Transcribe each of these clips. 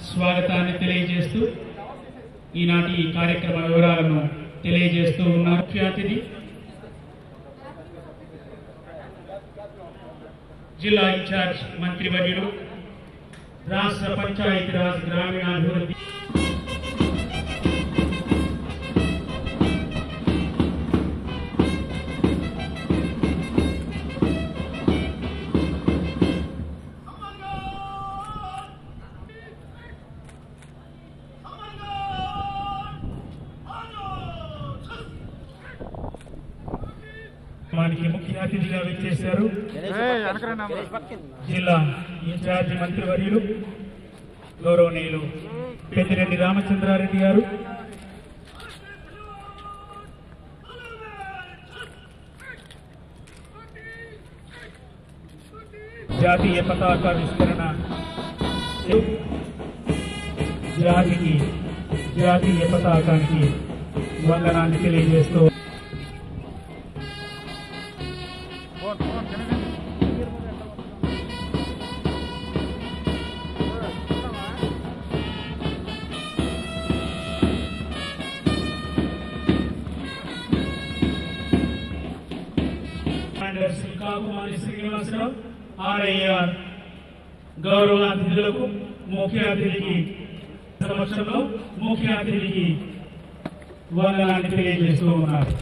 స్వాగతాన్ని తెలియజేస్తూ ఈనాటి ఈ కార్యక్రమ వివరాలను తెలియజేస్తూ ఉన్నారు. ముఖ్య అతిథి జిల్లా ఇన్ఛార్జ్ మంత్రివర్యులు రాష్ట్ర పంచాయతీరాజ్ గ్రామీణాభివృద్ధి ముఖ్య అతిథిగా విచ్చేశారు జిల్లా ఇన్ఛార్జి మంత్రివర్యులు గౌరవనీయులు పెద్దిరెడ్డి రామచంద్రారెడ్డి గారు. జాతీయ పతాకావిష్కరణ జాతీయ పతాకానికి వందనాన్ని తెలియజేస్తూ శ్రీనివాసరావు ఆర్ఐఆర్ గౌరవ అతిథులకు ముఖ్య అతిథికి సమక్షంలో ముఖ్య అతిథికి వందనాన్ని తెలియజేస్తూ ఉన్నారు.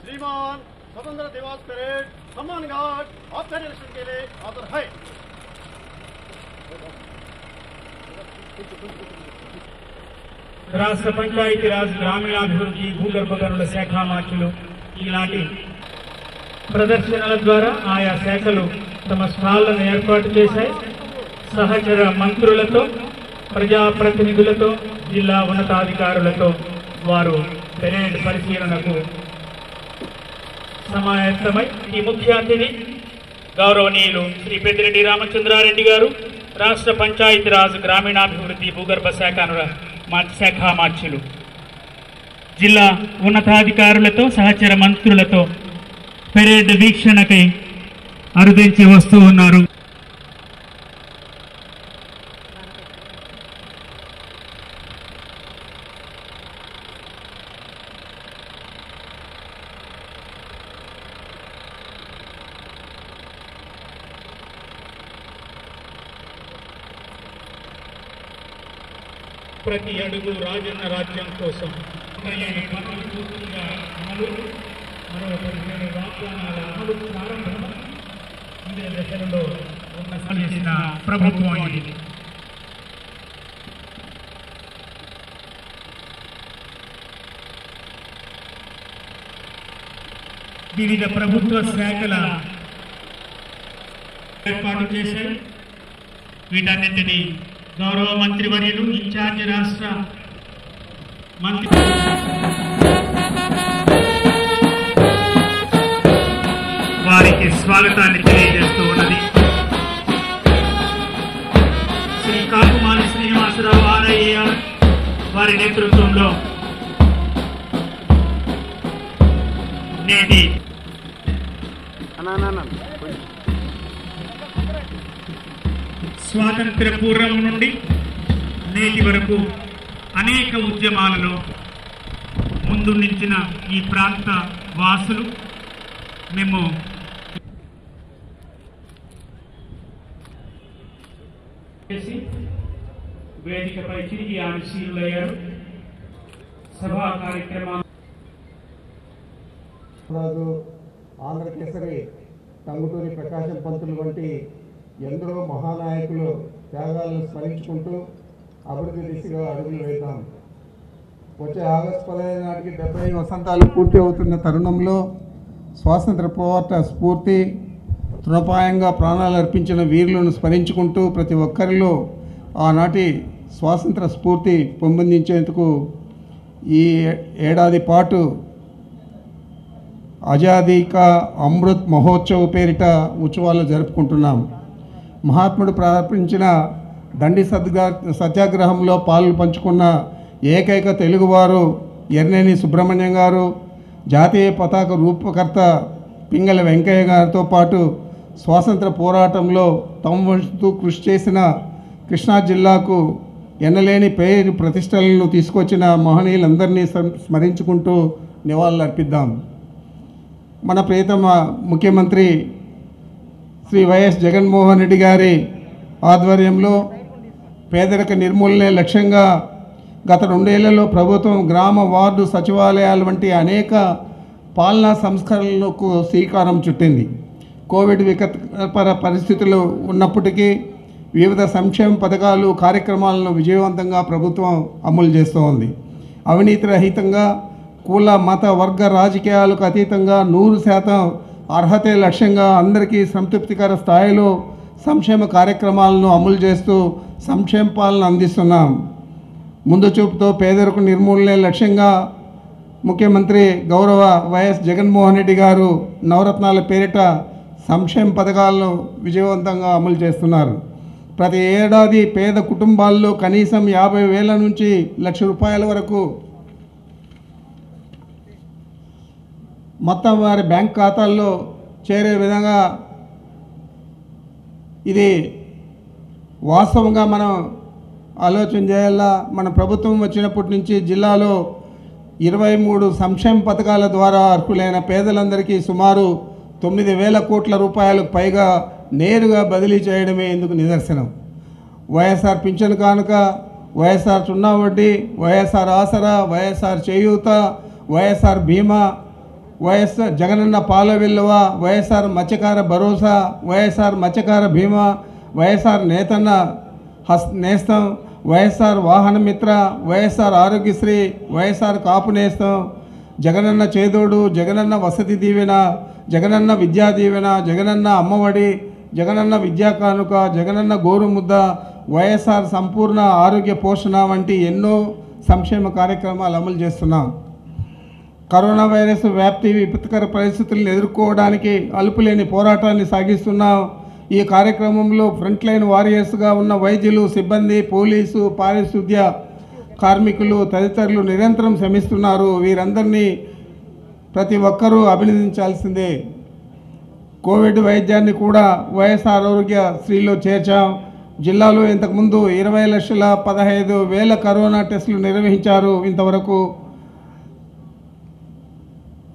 श्रीमान स्वतंत्र दिवस परेड सम्मान गार्ड आपका निरीक्षण के लिए हाजिर है। రాష్ట్ర పంచాయతీరాజ్ గ్రామీణాభివృద్ధి భూగర్భ గనుల శాఖ మార్చులు ఈనాటి ప్రదర్శనల ద్వారా ఆయా శాఖలు తమ స్టాళ్లను ఏర్పాటు చేశాయి. సహచర మంత్రులతో ప్రజాప్రతినిధులతో జిల్లా ఉన్నతాధికారులతో వారు పెరేడ్ పరిశీలనకు సమాయత్తమై ఈ ముఖ్య అతిథి గౌరవనీయులు శ్రీ పెద్దిరెడ్డి రామచంద్రారెడ్డి గారు రాష్ట్ర పంచాయతీరాజ్ గ్రామీణాభివృద్ధి భూగర్భ శాఖ మార్చులు జిల్లా ఉన్నతాధికారులతో సహచర మంత్రులతో పెరేడ్ వీక్షణకై అరుదించి వస్తూ ఉన్నారు. ప్రతి అడుగు రాజన్న రాజ్యం కోసం మరో 15 వాగ్దానాల అమలు ప్రారంభం ఇదే దశలో ఉన్న ప్రభుత్వం ఇది. వివిధ ప్రభుత్వ శాఖల ఏర్పాటు చేశారు. వీటన్నింటినీ గౌరవ మంత్రివర్యులు ఇన్ఛార్జి రాష్ట్ర మంత్రి వారికి స్వాగతాన్ని తెలియజేస్తూ ఉన్నది. శ్రీ కాకుమాని శ్రీనివాసరావు ఆర్ఐఆర్ వారి నేతృత్వంలో నేటి స్వాతంత్ర్య పూర్వం నుండి నేటి వరకు అనేక ఉద్యమాలలో ముందు నిలిచిన ఈ ప్రాంత వాసులు మేము వేదికపై తిరిగి ఆశీనులయ్యారు. సభా కార్యక్రమాలు ఆంధ్రకేసరి టంగుటూరి ప్రకాశం పంతులు వంటి ఎందరో మహానాయకులు త్యాగాలను స్మరించుకుంటూ అభివృద్ధి దిశగా అడుగులు వేద్దాం. వచ్చే ఆగస్టు 15 నాటికి 70 వసంతాలు పూర్తి అవుతున్న తరుణంలో స్వాతంత్ర పోరాట స్ఫూర్తి తృణపాయంగా ప్రాణాలు అర్పించిన వీరులను స్మరించుకుంటూ ప్రతి ఒక్కరిలో ఆనాటి స్వాతంత్ర స్ఫూర్తి పెంపొందించేందుకు ఈ ఏడాది పాటు ఆజాదీ కా అమృత్ మహోత్సవ్ పేరిట ఉత్సవాలు జరుపుకుంటున్నాం. మహాత్ముడు ప్రారంభించిన దండి సత్యాగ్రహంలో పాలు పంచుకున్న ఏకైక తెలుగువారు ఎర్నేని సుబ్రహ్మణ్యం గారు, జాతీయ పతాక రూపకర్త పింగళ వెంకయ్య గారితో పాటు స్వాతంత్ర పోరాటంలో తమ వంతు కృషి చేసిన కృష్ణా జిల్లాకు ఎనలేని పేరు ప్రతిష్టలను తీసుకొచ్చిన మహనీయులందరినీ స్మరించుకుంటూ నివాళులర్పిద్దాం. మన ప్రియతమ ముఖ్యమంత్రి శ్రీ వైఎస్ జగన్మోహన్ రెడ్డి గారి ఆధ్వర్యంలో పేదరిక నిర్మూలనే లక్ష్యంగా గత 2 ఏళ్లలో ప్రభుత్వం గ్రామ వార్డు సచివాలయాల వంటి అనేక పాలనా సంస్కరణలకు శ్రీకారం చుట్టింది. కోవిడ్ వికటపర పరిస్థితులు ఉన్నప్పటికీ వివిధ సంక్షేమ పథకాలు కార్యక్రమాలను విజయవంతంగా ప్రభుత్వం అమలు చేస్తూ ఉంది. అవినీతి రహితంగా కుల మత వర్గ రాజకీయాలకు అతీతంగా 100% అర్హతే లక్ష్యంగా అందరికీ సంతృప్తికర స్థాయిలో సంక్షేమ కార్యక్రమాలను అమలు చేస్తూ సంక్షేమ పాలన అందిస్తున్నాం. ముందు చూపుతో పేదరిక నిర్మూలనే లక్ష్యంగా ముఖ్యమంత్రి గౌరవ వైఎస్ జగన్మోహన్ రెడ్డి గారు నవరత్నాల పేరిట సంక్షేమ పథకాలను విజయవంతంగా అమలు చేస్తున్నారు. ప్రతి ఏడాది పేద కుటుంబాల్లో కనీసం 50,000 నుంచి 1,00,000 రూపాయల వరకు మొత్తం వారి బ్యాంక్ ఖాతాల్లో చేరే విధంగా ఇది వాస్తవంగా మనం ఆలోచన చేయాలా. మన ప్రభుత్వం వచ్చినప్పటి నుంచి జిల్లాలో 23 సంక్షేమ పథకాల ద్వారా అర్హులైన పేదలందరికీ సుమారు 9,000 కోట్ల రూపాయలకు పైగా నేరుగా బదిలీ చేయడమే ఇందుకు నిదర్శనం. వైఎస్ఆర్ పింఛను కానుక, వైఎస్ఆర్ సున్నా వడ్డీ, వైఎస్ఆర్ ఆసరా, వైఎస్ఆర్ చేయూత, వైఎస్ఆర్ బీమా, వైఎస్ఆర్ జగనన్న పాల విలువ, వైఎస్ఆర్ మత్స్యకార భరోసా, వైఎస్ఆర్ మత్స్యకార బీమా, వైఎస్ఆర్ నేతన్న నేస్తం, వైఎస్ఆర్ వాహన మిత్ర, వైఎస్ఆర్ ఆరోగ్యశ్రీ, వైఎస్ఆర్ కాపు నేస్తం, జగనన్న చేదోడు, జగనన్న వసతి దీవెన, జగనన్న విద్యా దీవెన, జగనన్న అమ్మఒడి, జగనన్న విద్యా కానుక, జగనన్న గోరుముద్ద, వైఎస్ఆర్ సంపూర్ణ ఆరోగ్య పోషణ వంటి ఎన్నో సంక్షేమ కార్యక్రమాలు అమలు చేస్తున్నాం. కరోనా వైరస్ వ్యాప్తి విపత్కర పరిస్థితులను ఎదుర్కోవడానికి అలుపులేని పోరాటాన్ని సాగిస్తున్నాం. ఈ కార్యక్రమంలో ఫ్రంట్ లైన్ వారియర్స్గా ఉన్న వైద్యులు, సిబ్బంది, పోలీసు, పారిశుద్ధ్య కార్మికులు తదితరులు నిరంతరం శ్రమిస్తున్నారు. వీరందరినీ ప్రతి ఒక్కరూ అభినందించాల్సిందే. కోవిడ్ వైద్యాన్ని కూడా వైఎస్ఆర్ ఆరోగ్యశ్రీలో చేర్చాం. జిల్లాలో ఇంతకుముందు 20,15,000 కరోనా టెస్టులు నిర్వహించారు. ఇంతవరకు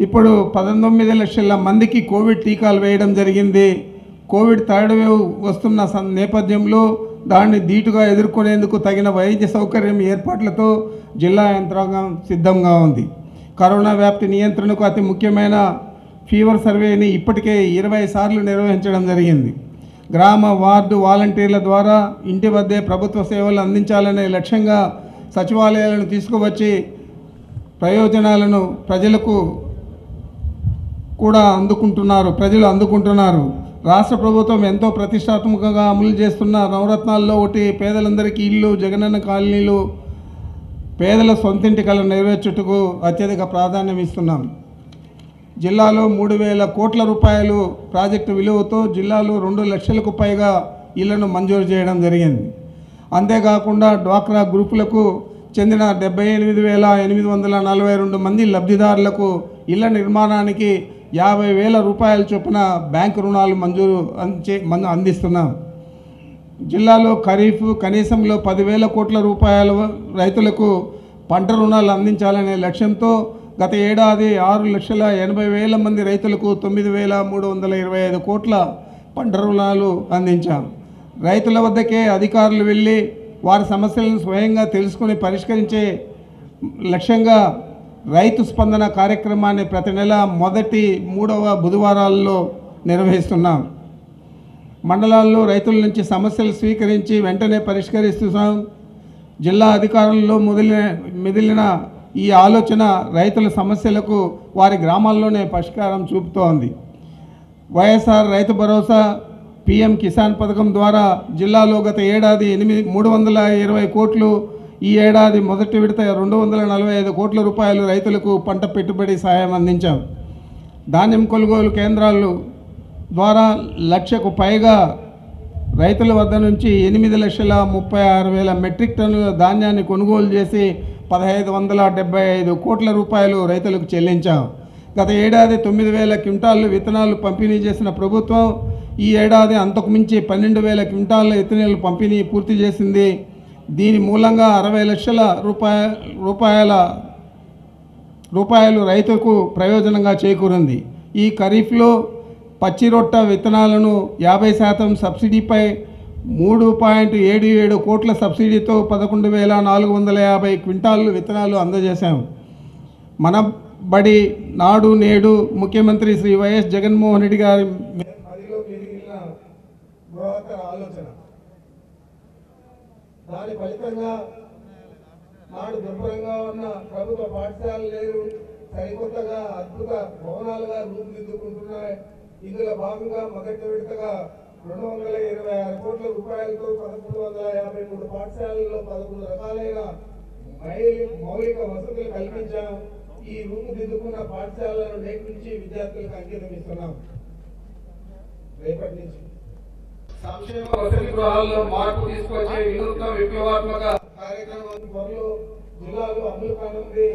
ఇప్పుడు 19 లక్షల మందికి కోవిడ్ టీకాలు వేయడం జరిగింది. కోవిడ్ థర్డ్ వేవ్ వస్తున్న నేపథ్యంలో దాన్ని ధీటుగా ఎదుర్కొనేందుకు తగిన వైద్య సౌకర్యం ఏర్పాట్లతో జిల్లా యంత్రాంగం సిద్ధంగా ఉంది. కరోనా వ్యాప్తి నియంత్రణకు అతి ముఖ్యమైన ఫీవర్ సర్వేని ఇప్పటికే 20 సార్లు నిర్వహించడం జరిగింది. గ్రామ వార్డు వాలంటీర్ల ద్వారా ఇంటి వద్దే ప్రభుత్వ సేవలు అందించాలనే లక్ష్యంగా సచివాలయాలను తీసుకువచ్చి ప్రయోజనాలను ప్రజలకు కూడా ప్రజలు అందుకుంటున్నారు. రాష్ట్ర ప్రభుత్వం ఎంతో ప్రతిష్టాత్మకంగా అమలు చేస్తున్న నవరత్నాల్లో ఒకటి పేదలందరికీ ఇల్లు, జగనన్న కాలనీలు, పేదల సొంతింటి కళ నెరవేర్చుటకు అత్యధిక ప్రాధాన్యం ఇస్తున్నాం. జిల్లాలో 3,000 కోట్ల రూపాయలు ప్రాజెక్టు విలువతో జిల్లాలో 2 లక్షలకు పైగా ఇళ్లను మంజూరు చేయడం జరిగింది. అంతేకాకుండా డ్వాక్రా గ్రూపులకు చెందిన 78,842 మంది లబ్ధిదారులకు ఇళ్ల నిర్మాణానికి 50,000 రూపాయల చొప్పున బ్యాంకు రుణాలు అందిస్తున్నాం. జిల్లాలో ఖరీఫ్ కనీసంలో 10,000 కోట్ల రూపాయల రైతులకు పంట రుణాలు అందించాలనే లక్ష్యంతో గత ఏడాది 6,80,000 మంది రైతులకు 9,325 కోట్ల పంట రుణాలు అందించాం. రైతుల వద్దకే అధికారులు వెళ్ళి వారి సమస్యలను స్వయంగా తెలుసుకుని పరిష్కరించే లక్ష్యంగా రైతు స్పందన కార్యక్రమాన్ని ప్రతి నెల మొదటి 3వ బుధవారాల్లో నిర్వహిస్తున్నాం. మండలాల్లో రైతుల నుంచి సమస్యలు స్వీకరించి వెంటనే పరిష్కరిస్తున్నాం. జిల్లా అధికారుల్లో మెదిలిన ఈ ఆలోచన రైతుల సమస్యలకు వారి గ్రామాల్లోనే పరిష్కారం చూపుతోంది. వైఎస్ఆర్ రైతు భరోసా, PM కిసాన్ పథకం ద్వారా జిల్లాలో గత ఏడాది 320 కోట్లు, ఈ ఏడాది మొదటి విడత 245 కోట్ల రూపాయలు రైతులకు పంట పెట్టుబడి సాయం అందించాం. ధాన్యం కొనుగోలు కేంద్రాలు ద్వారా 1,00,000కు పైగా రైతుల వద్ద నుంచి 8,36,000 మెట్రిక్ టన్నుల ధాన్యాన్ని కొనుగోలు చేసి 1,575 కోట్ల రూపాయలు రైతులకు చెల్లించాం. గత ఏడాది 9,000 క్వింటాళ్ళు విత్తనాలు పంపిణీ చేసిన ప్రభుత్వం ఈ ఏడాది అంతకుమించి 12,000 క్వింటాల ఇథనాల్ పంపిణీ పూర్తి చేసింది. దీని మూలంగా 60 లక్షల రూపాయలు రైతుకు ప్రయోజనంగా చేకూరింది. ఈ ఖరీఫ్లో పచ్చి రొట్ట విత్తనాలను 50% సబ్సిడీపై 3.77 కోట్ల సబ్సిడీతో 11,450 క్వింటాలు విత్తనాలు అందజేశాము. మన బడి నాడు నేడు ముఖ్యమంత్రి శ్రీ వైఎస్ జగన్మోహన్ రెడ్డి గారి ఆలోచన. దాని ఫలితంగా నాడు దుర్భరంగా ఉన్న ప్రభుత్వ పాఠశాలలు లేరు, సరికొత్తగా అద్భుత భవనాలుగా రూపుదిద్దుకుంటున్నాయి. ఇందులో భాగంగా మొదటి విడతగా 226 కోట్ల రూపాయలతో 1153 పాఠశాలల్లో 11 రకాలైన మౌలిక వసతులు కల్పించాం. ఈ రూపుదిద్దుకున్న పాఠశాలను నేటి నుంచి విద్యార్థులకు అంకితం ఇస్తున్నాం. రేపటి నుంచి సంక్షేమ వసతి గృహాల్లో మార్పు తీసుకొచ్చే వినూత్న విప్లవాత్మక కార్యక్రమం త్వరలో జిల్లాలో అమలు కానుంది.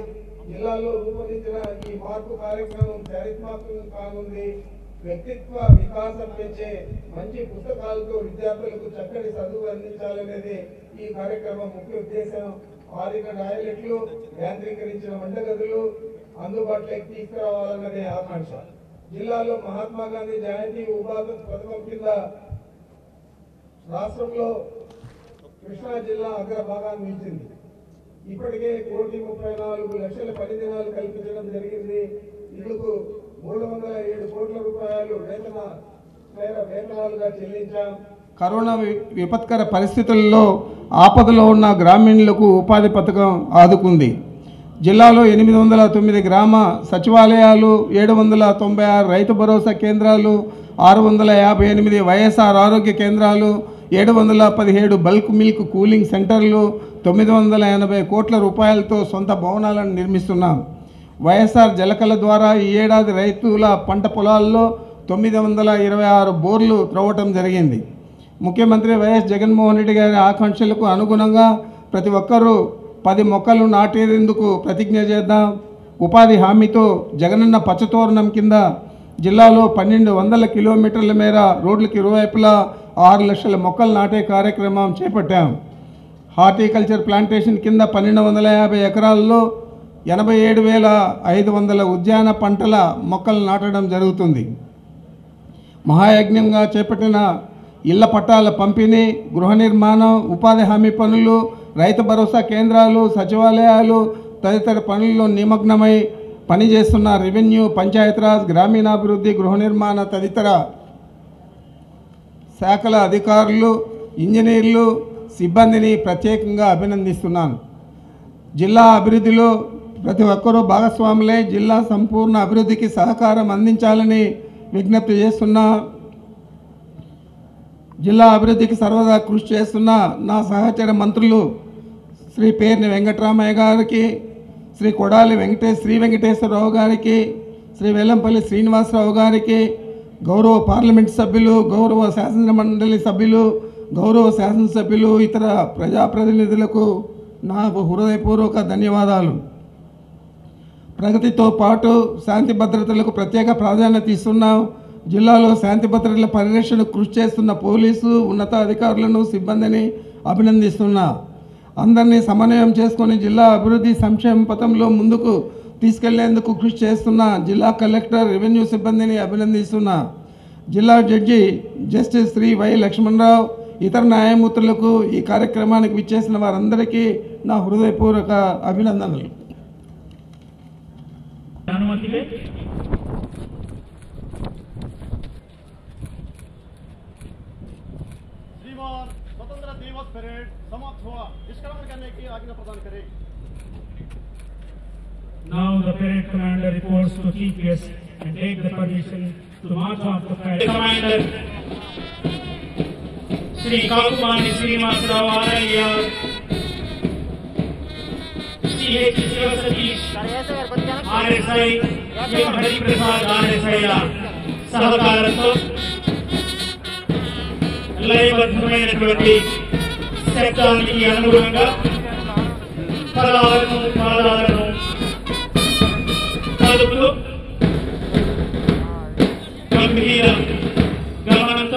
జిల్లాలో రూపొందించిన ఈ మార్పు కార్యక్రమం చారిత్రాత్మకం కానుంది. వ్యక్తిత్వ వికాసం పెంచే మంచి పుస్తకాలతో విద్యార్థులకు చక్కటి చదువు అందించాలనేది ఈ కార్యక్రమం ముఖ్య ఉద్దేశం. ఆధునిక టాయిలెట్లు, యాంత్రీకరించిన వంటగదులు అందుబాటులోకి తీసుకురావాలన్నదే ఆకాంక్ష. జిల్లాలో మహాత్మా గాంధీ జయంతి ఉపాధి పథకం కింద రాష్ట్రంలో కృష్ణా జిల్లా అగ్రభాగాన్ని నిలిచింది. ఇప్పటికే 1,34,00,000 పని దినాలు కల్పించడం జరిగింది. ఇందుకు 307 కోట్ల రూపాయలు వేతనాలుగా చెల్లించాం. కరోనా విపత్కర పరిస్థితుల్లో ఆపదలో ఉన్న గ్రామీణులకు ఉపాధి పథకం ఆదుకుంది. జిల్లాలో 809 గ్రామ సచివాలయాలు, 796 రైతు భరోసా కేంద్రాలు, 658 వైఎస్ఆర్ ఆరోగ్య కేంద్రాలు, 717 బల్క్ మిల్క్ కూలింగ్ సెంటర్లు, 980 కోట్ల రూపాయలతో సొంత భవనాలను నిర్మిస్తున్నాం. వైఎస్ఆర్ జలకళ ద్వారా ఈ ఏడాది రైతుల పంట పొలాల్లో 926 బోర్లు త్రవ్వటం జరిగింది. ముఖ్యమంత్రి వైఎస్ జగన్మోహన్ రెడ్డి గారి ఆకాంక్షలకు అనుగుణంగా ప్రతి ఒక్కరూ 10 మొక్కలు నాటేందుకు ప్రతిజ్ఞ చేద్దాం. ఉపాధి హామీతో జగనన్న పచ్చతోరణం కింద జిల్లాలో 1,200 కిలోమీటర్ల మేర రోడ్లకు ఇరువైపులా 6 లక్షల మొక్కలు నాటే కార్యక్రమం చేపట్టాం. హార్టికల్చర్ ప్లాంటేషన్ కింద 1,250 ఎకరాల్లో 87,500 ఉద్యాన పంటల మొక్కలు నాటడం జరుగుతుంది. మహాయజ్ఞంగా చేపట్టిన ఇళ్ల పట్టాల పంపిణీ, గృహ నిర్మాణం, ఉపాధి హామీ పనులు, రైతు భరోసా కేంద్రాలు, సచివాలయాలు తదితర పనుల్లో నిమగ్నమై పనిచేస్తున్న రెవెన్యూ, పంచాయతీరాజ్, గ్రామీణాభివృద్ధి, గృహ నిర్మాణ తదితర శాఖల అధికారులు, ఇంజనీర్లు, సిబ్బందిని ప్రత్యేకంగా అభినందిస్తున్నాను. జిల్లా అభివృద్ధిలో ప్రతి ఒక్కరూ భాగస్వాములై జిల్లా సంపూర్ణ అభివృద్ధికి సహకారం అందించాలని విజ్ఞప్తి చేస్తున్నా. జిల్లా అభివృద్ధికి సర్వదా కృషి చేస్తున్న నా సహచర మంత్రులు శ్రీ పేర్ని వెంకటరామయ్య గారికి, శ్రీ కొడాలి శ్రీ వెంకటేశ్వరరావు గారికి, శ్రీ వెల్లంపల్లి శ్రీనివాసరావు గారికి, గౌరవ పార్లమెంట్ సభ్యులు, గౌరవ శాసనమండలి సభ్యులు, గౌరవ శాసనసభ్యులు, ఇతర ప్రజాప్రతినిధులకు నా హృదయపూర్వక ధన్యవాదాలు. ప్రగతితో పాటు శాంతి భద్రతలకు ప్రత్యేక ప్రాధాన్యత ఇస్తున్నాం. జిల్లాలో శాంతి భద్రతల పరిరక్షణకు కృషి చేస్తున్న పోలీసు ఉన్నతాధికారులను, సిబ్బందిని అభినందిస్తున్నా. అందరినీ సమన్వయం చేసుకొని జిల్లా అభివృద్ధి సంక్షేమ పథంలో ముందుకు తీసుకెళ్లేందుకు కృషి చేస్తున్న జిల్లా కలెక్టర్, రెవెన్యూ సిబ్బందిని అభినందిస్తున్నా. జిల్లా judge justice Shri Y Lakshmanarao, ఇతర న్యాయమూర్తులకు, ఈ కార్యక్రమానికి విచ్చేసిన వారందరికీ నా హృదయపూర్వక అభినందనలు. श्रीमान स्वतंत्र दिवस परेड समाप्त हुआ, निष्क्रमण करने की आज्ञा प्रदान करें. Now the parade commander reports to chief guest and take the permission to march off the parade. Commander Shri Kakumani Srinivasarao RIR, CH Shiva Satish RSI, M Hari Prasad RSI సహకారంతో లయబద్ధమైనటువంటి శబ్దానికి అనుగుణంగా పదాలను పాదాలను కలుపుతూ గంభీర గమనంతో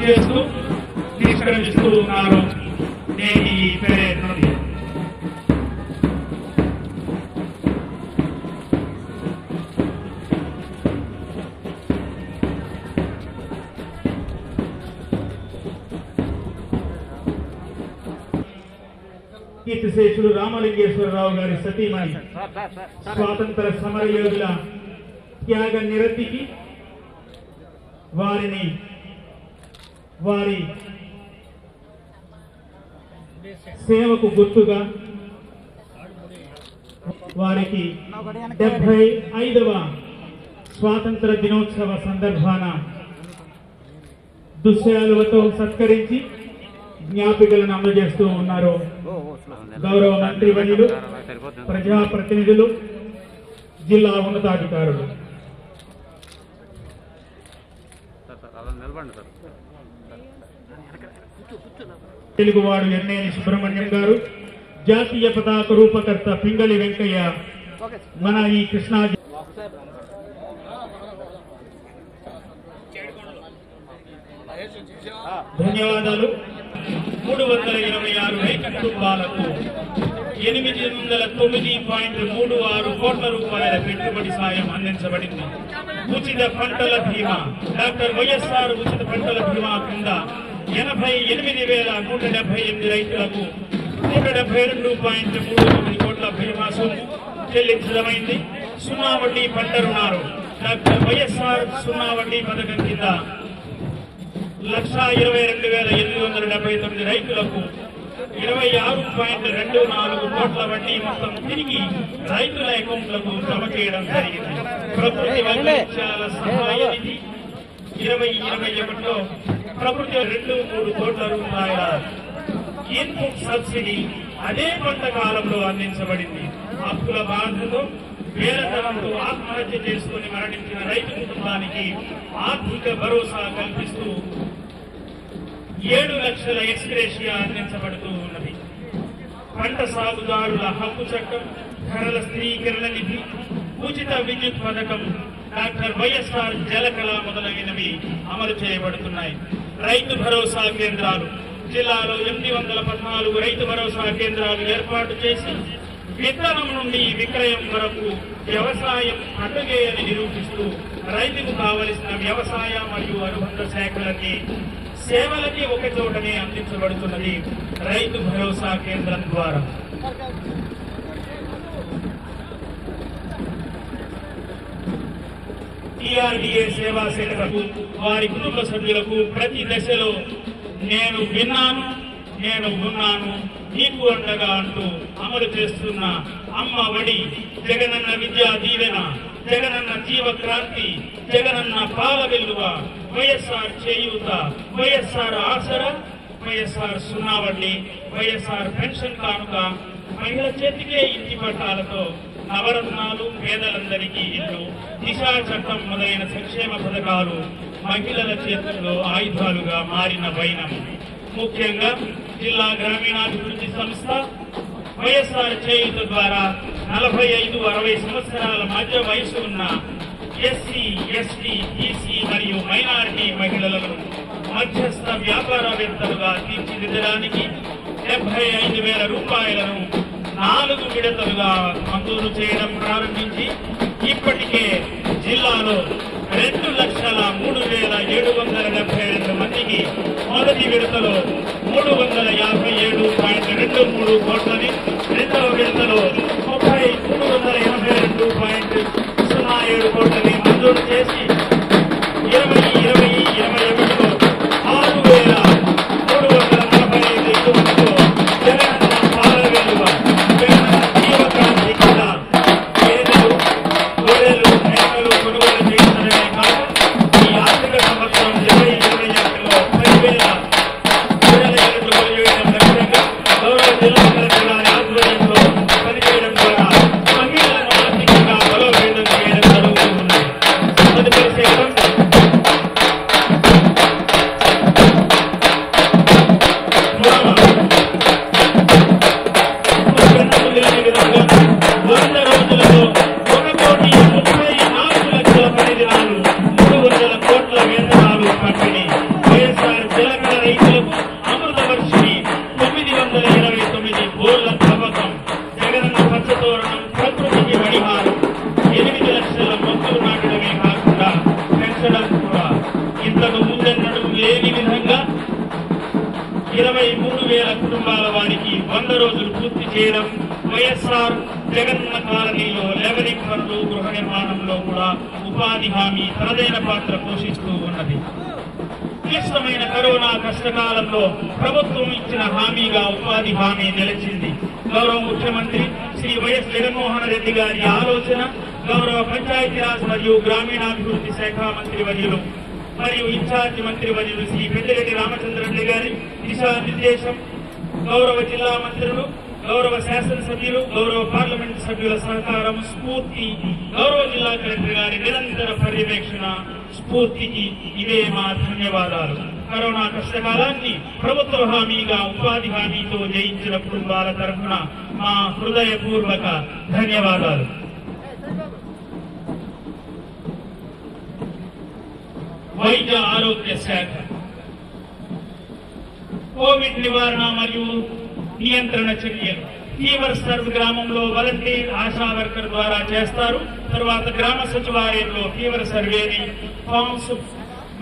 చేస్తూ నిష్క్రమిస్తూ ఉన్నారు. నేటి పెరేడ్ నుండి కీర్తిశేషులు రామలింగేశ్వరరావు గారి సతీమణి స్వాతంత్ర సమర యోధుల త్యాగ నిరతికి వారి సేవకు గుర్తుగా వారికి 75వ స్వాతంత్ర దినోత్సవ సందర్భాన దుశ్శాలువతో సత్కరించి జ్ఞాపికలను అందజేస్తూ ఉన్నారు. గౌరవ మంత్రివర్యులు, ప్రజాప్రతినిధులు, జిల్లా ఉన్నతాధికారులు. తెలుగువాడు ఎన్నేని సుబ్రహ్మణ్యం గారు, జాతీయ పతాక రూపకర్త పింగళి వెంకయ్య, మన ఈ కృష్ణా ధన్యవాదాలు. 326 రైతు కుటుంబాలకు 809.36 కోట్ల రూపాయల పెట్టుబడి సాయం అందించబడింది. ఉచిత పంటల బీమా డాక్టర్ వైఎస్ఆర్ ఉచిత పంటల బీమా కింద 88,178 రైతులకు 172.39 కోట్ల బీమా సొమ్ము చెల్లించడమైంది. సున్నా వడ్డీ పంట రుణాలు డాక్టర్ వైఎస్ఆర్ సున్నా వడ్డీ పథకం కింద 1,22,879 రైతులకు 26.24 కోట్ల వడ్డీ మొత్తం తిరిగి రైతుల అకౌంట్లకు జమ చేయడం జరిగింది. ప్రకృతి వైపరీత్యాల సహాయ నిధి 2021లో ప్రకృతి 2-3 కోట్ల రూపాయల ఇన్పుట్ సబ్సిడీ అదే పంట కాలంలో అందించబడింది. అప్పుల బాధతో వేలతనంతో ఆత్మహత్య చేసుకుని మరణించిన రైతు కుటుంబానికి ఆర్థిక భరోసా కల్పిస్తూ 7 లక్షల ఎక్స్గ్రేషియా అందించబడుతూ ఉన్నది. పంట సాగుదారుల హక్కు చట్టం, ధరల స్థిరీకరణ నిధి, ఉచిత విద్యుత్ పథకం, డాక్టర్ వైఎస్ఆర్ జలకళ మొదలైనవి అమలు చేయబడుతున్నాయి. రైతు భరోసా కేంద్రాలు జిల్లాలో 814 రైతు భరోసా కేంద్రాలు ఏర్పాటు చేసి విత్తనం నుండి విక్రయం వరకు వ్యవసాయం అడ్డుగే అని నిరూపిస్తూ రైతుకు కావలసిన వ్యవసాయ మరియు అనుబంధ శాఖలకి సేవలకి ఒక చోటనే అందించబడుతున్నది రైతు భరోసా కేంద్రం ద్వారా. టీఆర్డీఏ సేవా సెంటర్కు వారి కుటుంబ సభ్యులకు ప్రతి దశలో నేను విన్నాను, నేను ఉన్నాను, నీకు అండగా అంటూ అమలు చేస్తున్న అమ్మ ఒడి, జగనన్న విద్యా దీవెన, జగనన్న జీవ క్రాంతి, జగనన్న పాల వెల్లువ, వైఎస్ఆర్ చేయూత, వైఎస్ఆర్ ఆసరా, వైఎస్ఆర్ సున్నా వడ్డీ, వైఎస్ఆర్ పెన్షన్ కానుక, మహిళల చేతికే ఇంటి పట్టాలతో నవరత్నాలు, పేదలందరికీ ఇల్లు, దిశా చట్టం మొదలైన సంక్షేమ పథకాలు మహిళల చేతుల్లో ఆయుధాలుగా మారిన వైనం. ముఖ్యంగా జిల్లా గ్రామీణాభివృద్ధి సంస్థ వైఎస్ఆర్ చేయూత ద్వారా 45-60 సంవత్సరాల మధ్య వయసు ఉన్న ఎస్సీ, ఎస్టీ, బీసీ మరియు మైనారిటీ మహిళలను మధ్యస్థ వ్యాపారవేత్తలుగా తీర్చిదిద్దడానికి 75,000 రూపాయలను 4 విడతలుగా మంజూరు చేయడం ప్రారంభించి ఇప్పటికే జిల్లాలో 2,03,772 మందికి మొదటి విడతలో 357.23 కోట్లని, రెండవ విడతలో 382.07 కోట్లని మంజూరు చేసి 2020-21లో 6,345 మందితో జగనన్న పాల వెలువ, జగనన్న జీవ క్రాంతి కింద పేదలు, గొర్రెలు, మేకలు కొనుగోలు చేయించడమే కాదు ఈ ఆర్థిక సంవత్సరం 2021లో 10,000 గొర్రెల యూనిట్లు కొనుగోలు లక్ష్యంగా గౌరవ జిల్లా కలెక్టర్ గారి ఆధ్వర్యంలో పనిచేయడం ద్వారా మహిళలను ఆర్థికంగా బలోపేతం చేయడం జరుగుతుంది. తదుపరి శకటం 4,000 కుటుంబాల వారికి 100 రోజులు పూర్తి చేయడం, వైఎస్ఆర్ జగనన్న కాలనీలో లెవెలింగ్ పనులు, గృహ నిర్మాణంలో కూడా ఉపాధి హామీ తనదైన పాత్ర పోషిస్తూ ఉన్నది. క్లిష్టమైన కరోనా కష్టకాలంలో ప్రభుత్వం ఇచ్చిన హామీగా ఉపాధి హామీ నిలిచింది. గౌరవ ముఖ్యమంత్రి శ్రీ వైఎస్ జగన్మోహన్ రెడ్డి గారి ఆలోచన, గౌరవ పంచాయతీరాజ్ మరియు గ్రామీణాభివృద్ధి శాఖ మంత్రి వర్యులు మరియు ఇన్ఛార్జి మంత్రి వర్యులు శ్రీ పెద్దిరెడ్డి రామచంద్రరెడ్డి గారి దిశానిర్దేశం, గౌరవ జిల్లా మంత్రులు, గౌరవ శాసనసభ్యులు, గౌరవ పార్లమెంట్ సభ్యుల సహకారం, స్ఫూర్తి, గౌరవ జిల్లా కలెక్టర్ గారి నిరంతర పర్యవేక్షణ స్ఫూర్తికి ఇవే మా ధన్యవాదాలు. కరోనా కష్టకాలాన్ని ప్రభుత్వ హామీగా ఉపాధి హామీతో జయించిన కుటుంబాల తరఫున మా హృదయపూర్వక ధన్యవాదాలు. వైద్య ఆరోగ్య శాఖ కోవిడ్ నివారణ మరియు నియంత్రణ చర్యలు ఫీవర్ సర్వ్ గ్రామంలో వాలంటీర్ ఆశా వర్కర్ ద్వారా చేస్తారు. తర్వాత గ్రామ సచివాలయంలో ఫీవర్ సర్వేని ఫామ్స్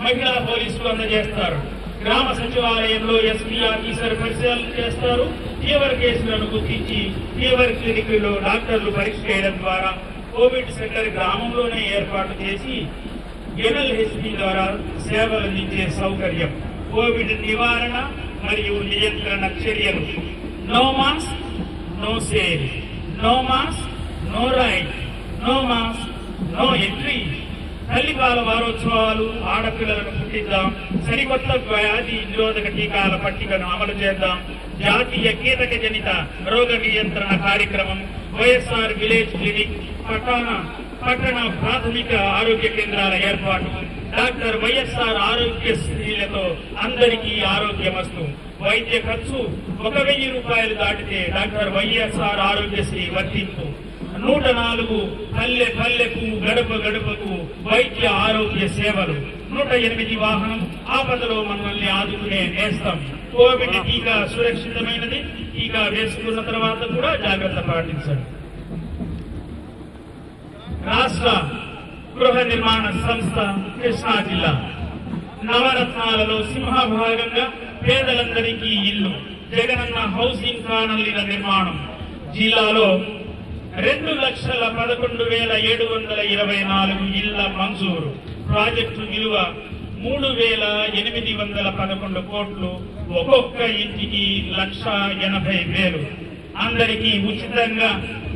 మహిళా పోలీసులు అందజేస్తారు. గ్రామ సచివాలయంలో ఎస్పీ ఆఫీసర్ పరిశీలన చేస్తారు. ఫీవర్ కేసులను గుర్తించి ఫీవర్ క్లినిక్లో డాక్టర్లు పరీక్ష చేయడం ద్వారా కోవిడ్ సెంటర్ గ్రామంలోనే ఏర్పాటు చేసి ఎన్ఎల్హెచ్పి ద్వారా సేవలు అందించే సౌకర్యం. కోవిడ్ నివారణ మరియు నియంత్రణ చర్యలు. No mask no sale, no mask no ride, no mask no entry. తల్లిపాల వారోత్సవాలు, ఆడపిల్లలను పుట్టిద్దాం, సరికొత్త వ్యాధి నిరోధక టీకాల పట్టికను అమలు చేద్దాం. జాతీయ కీటక జనిత రోగ నియంత్రణ కార్యక్రమం, వైఎస్ఆర్ విలేజ్ క్లినిక్, పట్టణ ప్రాథమిక ఆరోగ్య కేంద్రాల ఏర్పాటు, డాక్టర్ వైఎస్ఆర్ ఆరోగ్యశ్రీలతో అందరికీ ఆరోగ్యమస్తు. వైద్య ఖర్చు 1,000 రూపాయలు దాటితే డాక్టర్ వైఎస్ఆర్ ఆరోగ్యశ్రీ వర్తింపు. 104 పల్లె పల్లెకు గడప గడపకు వైద్య ఆరోగ్య సేవలు. 108 వాహనం ఆపదలో మనల్ని ఆదుకునే నేస్తం. కోవిడ్ టీకా సురక్షితమైనది. టీకా వేసుకున్న తర్వాత కూడా జాగ్రత్త పాటించండి. రాష్ట్ర గృహ నిర్మాణ సంస్థ కృష్ణా జిల్లా నవరత్నాలలో సింహభాగంగా పేదలందరికీ ఇల్లు, జగనన్న హౌసింగ్ కాలనీల నిర్మాణం. జిల్లాలో 2,11,724 ఇళ్ల మంజూరు. ప్రాజెక్టు విలువ 3,811 కోట్లు. ఒక్కొక్క ఇంటికి 1,80,000. అందరికీ ఉచితంగా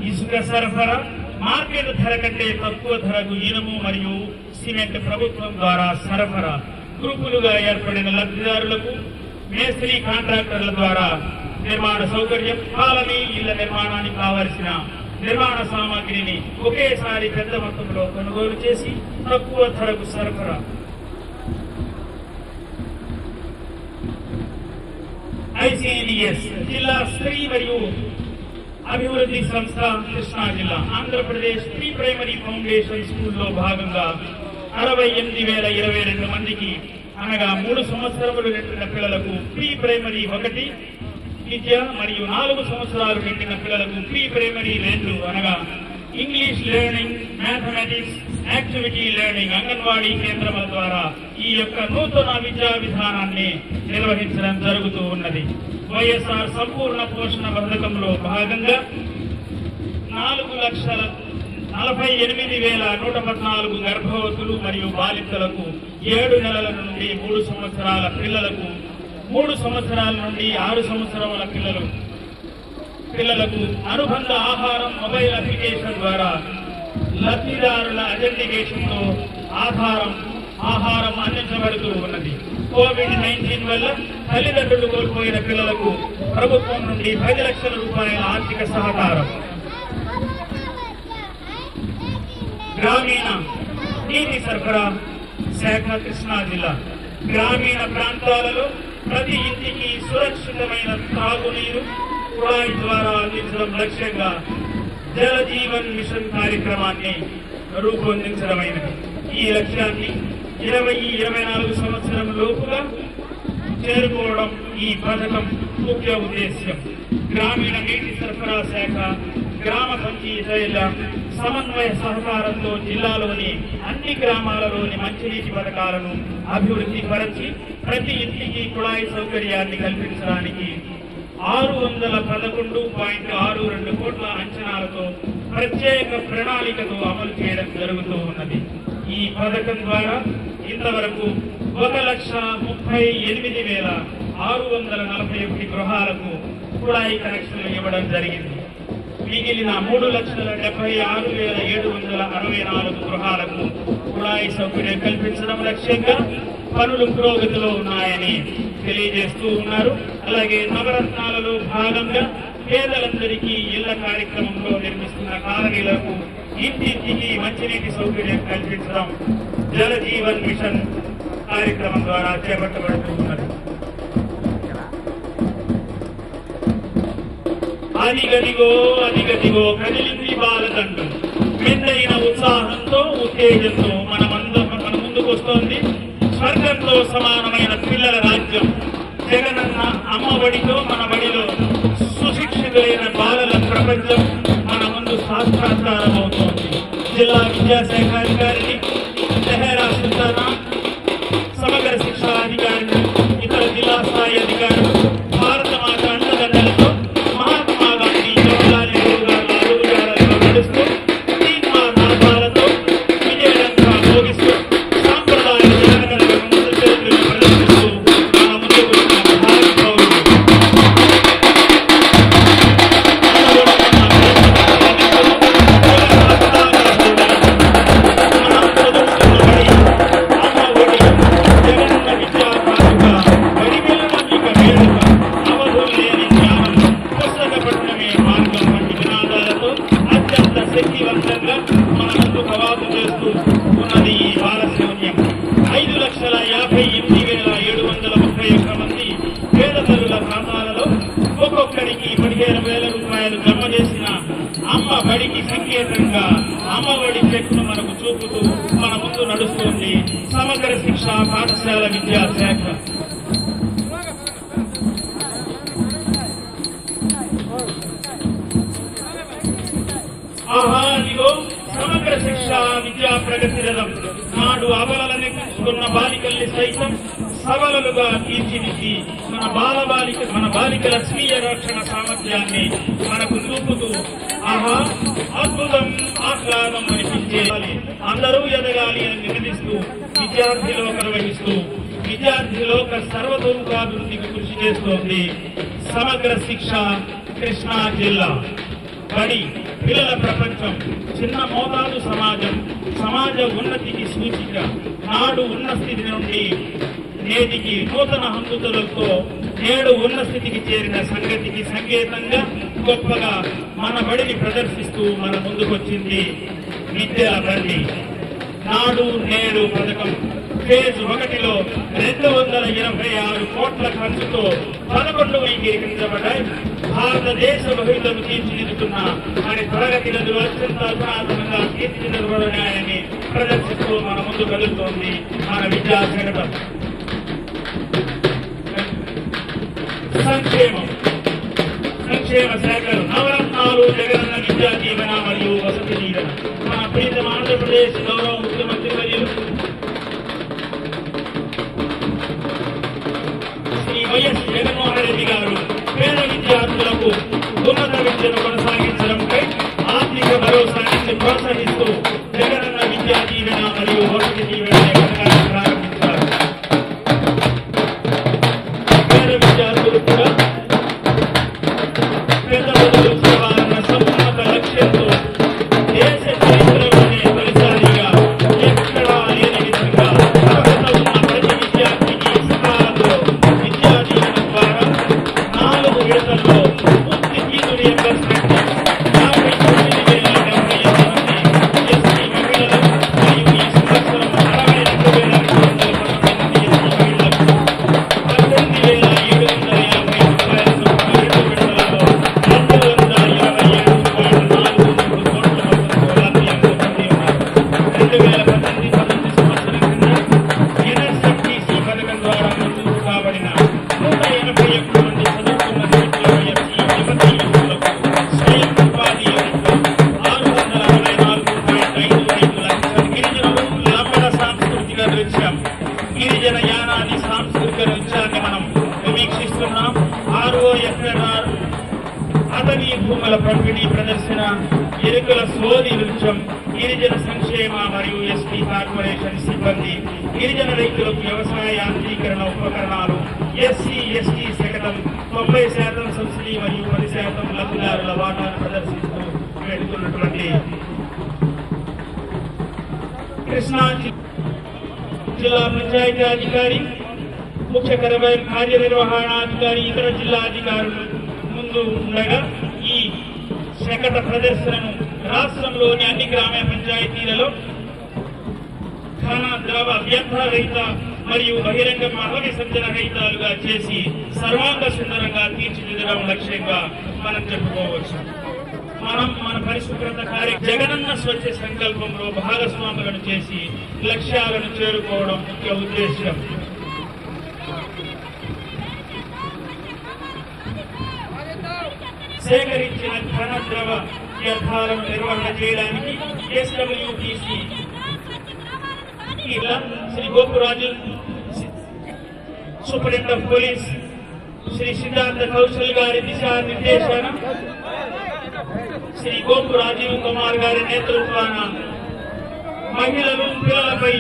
ఇసుక సరఫరా. మార్కెట్ ధర కంటే తక్కువ ధరకు ఇనుము మరియు సిమెంట్ ప్రభుత్వం ద్వారా సరఫరా. గ్రూపులుగా ఏర్పడిన లబ్ధిదారులకు మేస్త్రీ కాంట్రాక్టర్ల ద్వారా నిర్మాణ సౌకర్యం. కాలనీ ఇళ్ల నిర్మాణానికి కావలసిన నిర్మాణ సామాగ్రిని ఒకేసారి పెద్ద మొత్తంలో కొనుగోలు చేసి తక్కువ ధరకు సరఫరా. ఐసిడిఎస్ జిల్లా స్త్రీ మరియు అభివృద్ధి సంస్థ కృష్ణా జిల్లా ఆంధ్రప్రదేశ్ ప్రీ ప్రైమరీ ఫౌండేషన్ స్కూల్లో భాగంగా 68,022 మందికి అనగా 3 సంవత్సరములు నిండిన పిల్లలకు ప్రీ ప్రైమరీ 1 విద్య మరియు 4 సంవత్సరాలు నిండిన పిల్లలకు ప్రీ ప్రైమరీ 2 అనగా English learning, mathematics, activity learning anganwadi కేంద్రముల ద్వారా ఈ యొక్క నూతన విద్యా విధానాన్ని నిర్వహించడం జరుగుతూ ఉన్నది. వైఎస్ఆర్ సంపూర్ణ పోషణ పథకంలో భాగంగా 4,48,114 గర్భవతులు మరియు బాలింతలకు 7 నెలల నుండి 3 సంవత్సరాల పిల్లలకు, 3 సంవత్సరాల నుండి 6 సంవత్సరాల పిల్లలకు అనుబంధ ఆహారం మొబైల్ అప్లికేషన్ ద్వారా లబ్ధిదారుల అథెంటికేషన్ తో ఆహారం అందించబడుతూ ఉన్నది. కోవిడ్-19 వల్ల తల్లిదండ్రులు కోల్పోయిన పిల్లలకు ప్రభుత్వం నుండి 10 లక్షల రూపాయల ఆర్థిక సహకారం. గ్రామీణ నీటి సరఫరా శాఖ కృష్ణా జిల్లా గ్రామీణ ప్రాంతాలలో ప్రతి ఇంటికి సురక్షితమైన త్రాగునీరు కుళాయి ద్వారా అందించడం లక్ష్యంగా జల జీవన్ మిషన్ కార్యక్రమాన్ని రూపొందించడమైనది. ఈ లక్ష్యాన్ని 2024 సంవత్సరం లోపుగా చేరుకోవడం ఈ పథకం ముఖ్య ఉద్దేశ్యం. గ్రామీణ నీటి సరఫరా శాఖ గ్రామ పంచాయతీల సమన్వయ సహకారంతో జిల్లాలోని అన్ని గ్రామాలలోని మంచినీటి పథకాలను అభివృద్ధి పరచి ప్రతి ఇంటికి కుళాయి సౌకర్యాన్ని కల్పించడానికి 611.62 కోట్ల అంచనాలతో ప్రత్యేక ప్రణాళికతో అమలు చేయడం జరుగుతూ ఉన్నది. ఈ పథకం ద్వారా ఇంతవరకు 1,38,641 గృహాలకు కుళాయి కనెక్షన్లు ఇవ్వడం జరిగింది. మిగిలిన 3,76,764 గృహాలకు కుళాయి సౌకర్యం కల్పించడం లక్ష్యంగా పనులు పురోగతిలో ఉన్నాయని తెలియజేస్తూ ఉన్నారు. అలాగే నవరత్నాలలో భాగంగా పేదలందరికీ ఇళ్ల కార్యక్రమంలో నిర్మిస్తున్న కాలనీలకు ఇంటింటికి మంచినీటి సౌకర్యం కల్పించడం జల జీవన్ మిషన్ కార్యక్రమం ద్వారా చేపట్టబడుతూ ఉన్నది. అదిగదిగో కదిలింది బాలదండు మెందైన ఉత్సాహంతో ఉత్తేజంతో మన ముందుకు వస్తోంది. స్వర్గంతో సమానమైన పిల్లల రాజ్యం జగనన్న అమ్మఒడితో మన బడిలో సుశిక్షితులైన బాలల ప్రపంచం మన ముందు సాక్షాత్కారమవుతోంది. జిల్లా విద్యాశాఖ అధికారిని, తెహరా సుల్తానా, సమగ్ర శిక్షా అధికారులు, ఇతర జిల్లా స్థాయి అధికారులు భారత మాత అండదండలతో మహాత్మా గాంధీ జవహర్లాల్ నెహ్రూ గారి అడుగుజాడల్లో నడుస్తూ తీర్మాన నాదాలతో విజయవంతంగా భోగిస్తూ సాంప్రదాయ జనగణన ముందుచేతులను ప్రదర్శిస్తూ మన ముందుకు వచ్చిన భారత పౌరులు శక్తివంతంగా మన ముందు కవాతు చేస్తూ ఉన్నది ఈ బాలశౌన్యం. 5,58,731 మంది పేద తల్లుల ఖాతాలలో ఒక్కొక్కరికి 15,000 రూపాయలు జమ చేసిన అమ్మ బడికి సంకేతంగా అమ్మఒడి చెక్కును మనకు చూపుతూ మన ముందు నడుస్తోంది సమగ్ర శిక్ష పాఠశాల విద్యాశాఖ. ఆహాదిగో సమగ్ర శిక్ష విద్యా ప్రగతి రథం నాడు అబలలని చూసుకున్న బాలికల్ని సైతం సబలలుగా తీర్చిదిద్ది మన బాలికల స్వీయ రక్షణ సామర్థ్యాన్ని మనకు చూపుతూ ఆహా అద్భుతం ఆహ్లాదం అనిపించేయాలి, అందరూ ఎదగాలి అని నివేదిస్తూ విద్యార్థిలోక నిర్వహిస్తూ విద్యార్థిలోక సర్వతోముఖాభివృద్ధికి కృషి చేస్తోంది సమగ్ర శిక్ష కృష్ణా జిల్లా. బడి పిల్లల ప్రపంచం, చిన్న మోతాదు సమాజం, సమాజ ఉన్నతికి సూచిక. నాడు ఉన్న స్థితి నుండి నేటికి నూతన హంగుతులతో నేడు ఉన్న స్థితికి చేరిన సంగతికి సంకేతంగా గొప్పగా మన బడిని ప్రదర్శిస్తూ మన ముందుకొచ్చింది విద్యల బండి. నాడు నేడు పథకం ఫేజ్ 1లో 226 కోట్ల ఖర్చుతో 11 అంగీకరించబడ్డాయి. భారతదేశ బహిర్లను తీర్చిదిద్దుతున్న మరి తరగతి గదులు అత్యంత అధునాతనంగా తీర్చిదిద్దబడినాయని ప్రదర్శిస్తూ మన ముందు కదులుతోంది మన విద్యాశాఖ. సంక్షేమ శాఖలు నవరత్నాలు జగనన్న విద్యా జీవన మరియు వసతి దీవెన. మన ప్రీతం ఆంధ్రప్రదేశ్ గౌరవ ముఖ్యమంత్రి వర్యులు శ్రీ వైఎస్ జగన్మోహన్ రెడ్డి గారు పేద విద్యార్థులకు ఉన్నత విద్యను కొనసాగించడంపై ఆర్థిక భరోసాన్ని ప్రోత్సహిస్తూ జగనన్న విద్యా దీవెన మరియు వసతి దీవెన పథకాన్ని ప్రారంభించారు. పేద విద్యార్థులు కూడా పేద బడులు చేయాలన్న సమున్నత లక్ష్యంతో దేశ చరిత్రలోనే తొలిసారిగా ఎక్కడా లేని విధంగా అర్హత ఉన్న ప్రతి విద్యార్థికి సకాలంలో విద్యా దీవెన ద్వారా భూముల పంపిణీ ప్రదర్శన, ఎరుకల సోది నృత్యం, గిరిజన సంక్షేమ మరియు ఎస్టీ కార్పొరేషన్ సిబ్బంది, గిరిజన రైతులకు వ్యవసాయ యాంత్రీకరణ ఉపకరణాలు, ఎస్సీ ఎస్టీ శకటం 90% సబ్సిడీ మరియు 10% లబ్ధిదారుల వాటాను ప్రదర్శిస్తూ పెడుతున్నటువంటి కృష్ణా జిల్లా పంచాయతీ అధికారి, ముఖ్య కార్యనిర్వహణాధికారి, ఇతర జిల్లా అధికారులు ముందు ఉండగా ఈ శకట ప్రదర్శనను రాష్ట్రంలోని అన్ని గ్రామ పంచాయతీలలో ఘన ద్రవ వ్యర్థ రహిత మరియు బహిరంగ మహ విసర్జన రహితాలుగా చేసి సర్వాంగ సుందరంగా తీర్చిదిద్దడం లక్ష్యంగా మనం చెప్పుకోవచ్చు. మన పరిశుభ్రత జగనన్న స్వచ్ఛ సంకల్పంలో భాగస్వాములను చేసి లక్ష్యాలను చేరుకోవడం ముఖ్య ఉద్దేశ్యం. సేకరించిన ఘన ద్రవ వ్యర్థాలను నిర్వహణ చేయడానికి SWTC Shri Gopuraju superintendent of police Shri Siddhartha Kaushal గారి దిశానిర్దేశన, శ్రీ గోపు రాజీవ్ కుమార్ గారి నేతృత్వాన మహిళలు, పిల్లలపై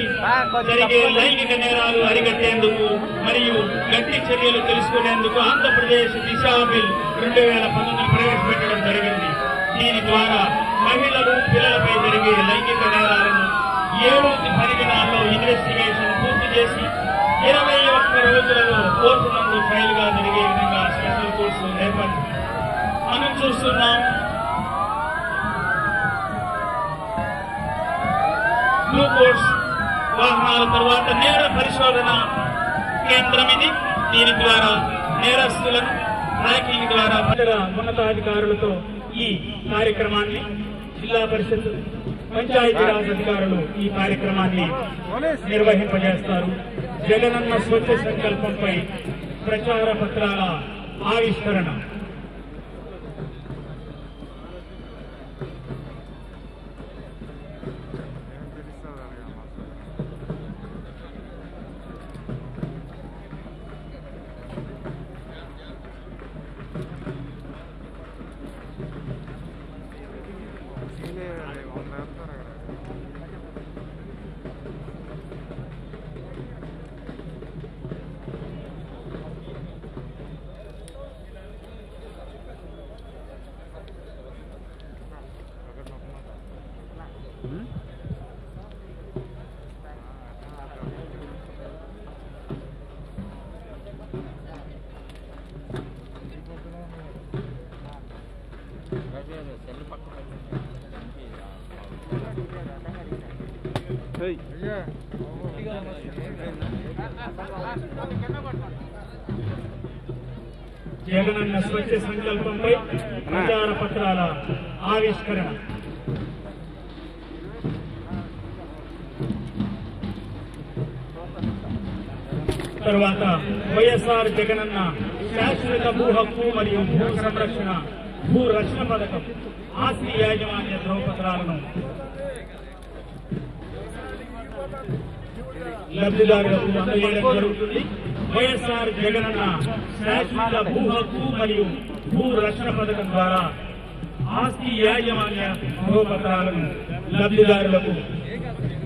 జరిగే లైంగిక నేరాలు అరికట్టేందుకు మరియు గట్టి చర్యలు తెలుసుకునేందుకు ఆంధ్రప్రదేశ్ దిశా బిల్ 2019 ప్రవేశపెట్టడం జరిగింది. దీని ద్వారా మహిళలు, పిల్లలపై జరిగే లైంగిక నేరాలను 7 దినాల్లో ఇన్వెస్టిగేషన్ పూర్తి చేసి 21 రోజులలో కోర్టు నందు ఫైల్ గా జరిగే విధంగా స్పెషల్ కోర్సు ఏర్పాటు మనం చూస్తున్నాం. బ్లూ కోర్ట్స్ వాహనాల తర్వాత నేర పరిశోధన కేంద్రం ఇది. దీని ద్వారా నేరస్తులను ట్రాకింగ్ ద్వారా ఉన్నతాధికారులతో ఈ కార్యక్రమాన్ని, జిల్లా పరిషత్ పంచాయతీరాజ్ అధికారులు ఈ కార్యక్రమాన్ని నిర్వహింపజేస్తారు. జగనన్న స్వచ్ఛ సంకల్పంపై ప్రచార పత్రాల ఆవిష్కరణ, జగనన్న స్వచ్ఛ సంకల్పంపై ప్రచార పత్రాల ఆవిష్కరణ. తర్వాత వైఎస్ఆర్ జగనన్న శాశ్వత భూ హక్కు మరియు భూ సంరక్షణ, భూ రక్షణ పథకం, ఆస్తి యాజమాన్య ధ్రువపత్రాలను లబ్ధిదారులకు అందజేయడం జరుగుతుంది. వైఎస్ఆర్ జగనన్న శాశ్వత భూ హక్కు మరియు భూ రక్షణ పథకం ద్వారా ఆస్తి యాజమాన్య ధ్రువపత్రాలను లబ్ధిదారులకు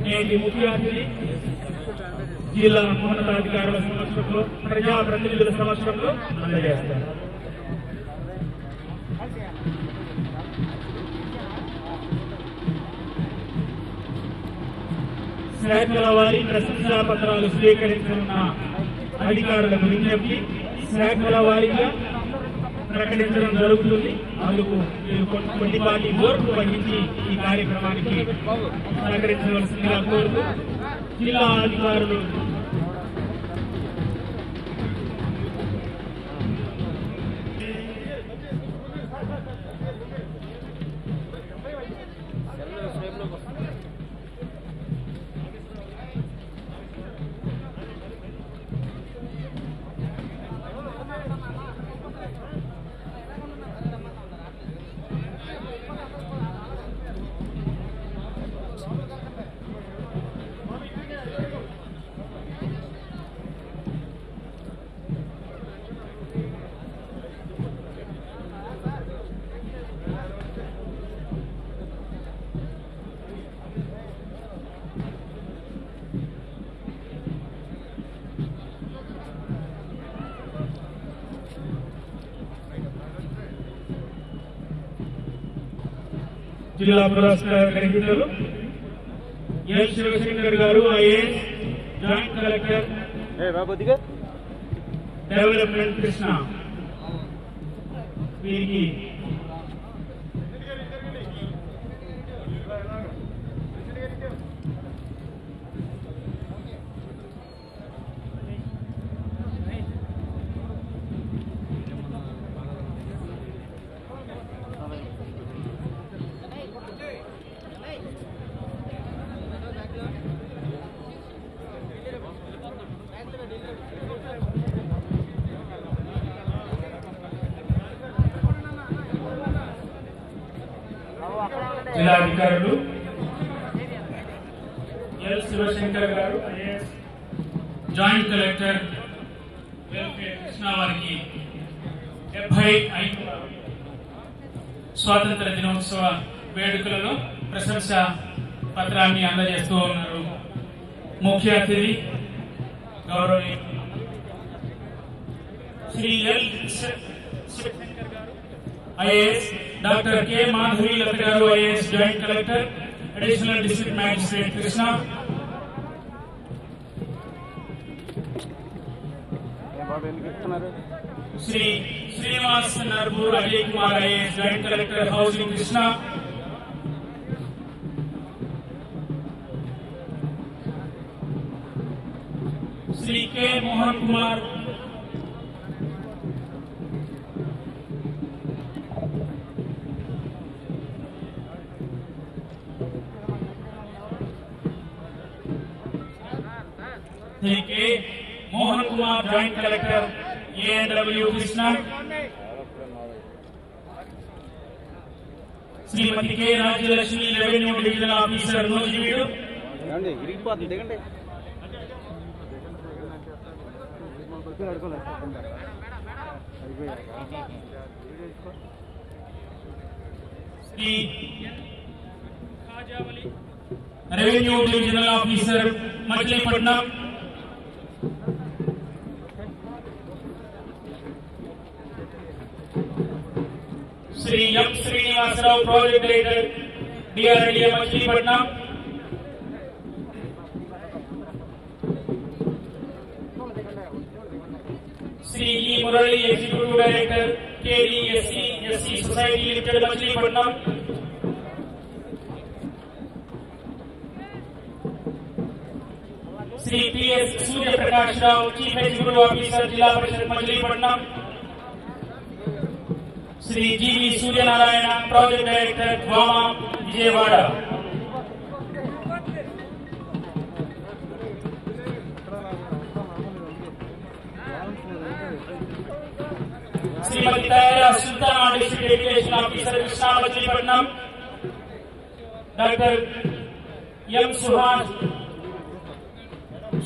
నేటి ముఖ్య అతిథి జిల్లా ఉన్నతాధికారుల సమక్షంలో, ప్రజాప్రతినిధుల సమక్షంలో అందజేస్తారు. శాఖల వారి ప్రశంసా పత్రాలు స్వీకరించనున్న అధికారులకు విజ్ఞప్తి, శాఖల వారీగా ప్రకటించడం జరుగుతుంది. అందుకు కొద్దిపాటి ఓర్పు వహించి ఈ కార్యక్రమానికి సహకరించవలసిందిగా కోరుతూ జిల్లా అధికారులు జిల్లా పురస్కార గ్రహీతలు L Shivashankar garu IAS joint collector development Krishna వీరికి జిల్లాధికారులు L Shivashankar garu IAS joint collector welfare Krishna వారికి 75వ స్వాతంత్ర దినోత్సవ వేడుకలలో ప్రశంస పత్రాన్ని అందజేస్తూ ఉన్నారు. ముఖ్య అతిథి గౌరవనీయులు Shri L Shivashankar garu IAS, doctor K Madhavi Latha garu IAS joint collector additional district magistrate Krishna, Shri Srinivas Narbur Ajay Kumar IAS joint collector housing Krishna, Shri K Mohan Kumar joint collector ANW Krishna, Shrimati K Rajyalakshmi revenue divisional officer Nuzvid, Shri revenue divisional officer Machilipatnam, Shri M Srinivasarao project director DRDA Machilipatnam, Shri E Murali executive director KDSC SC society limited Machilipatnam, Shri PS Suryaprakash Rao chief executive officer Zilla Parishad Machilipatnam, Shri G V Suryanarayana project director DWAMA Vijayawada, Shrimati Tayara Sultana district education officer Krishna Machilipatnam, doctor M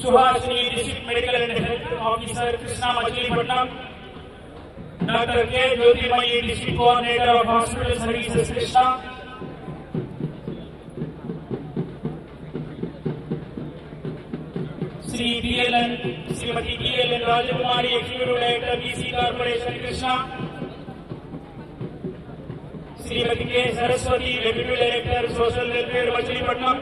Suhasini district medical and health officer Krishna Machilipatnam, doctor K Jyothirmayi district coordinator of hospital services Krishna, Shrimati D L N Rajakumari executive director BC corporation Krishna, Shrimati K Saraswati deputy director social welfare Machilipatnam,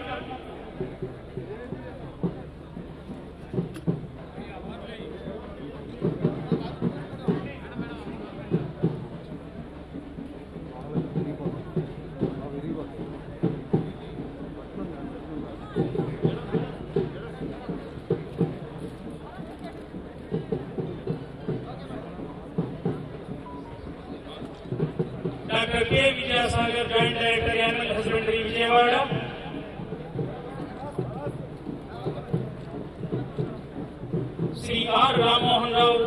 doctor K Vijayasagar joint director animal husbandry Vijayawada, Shri R Rammohan Rao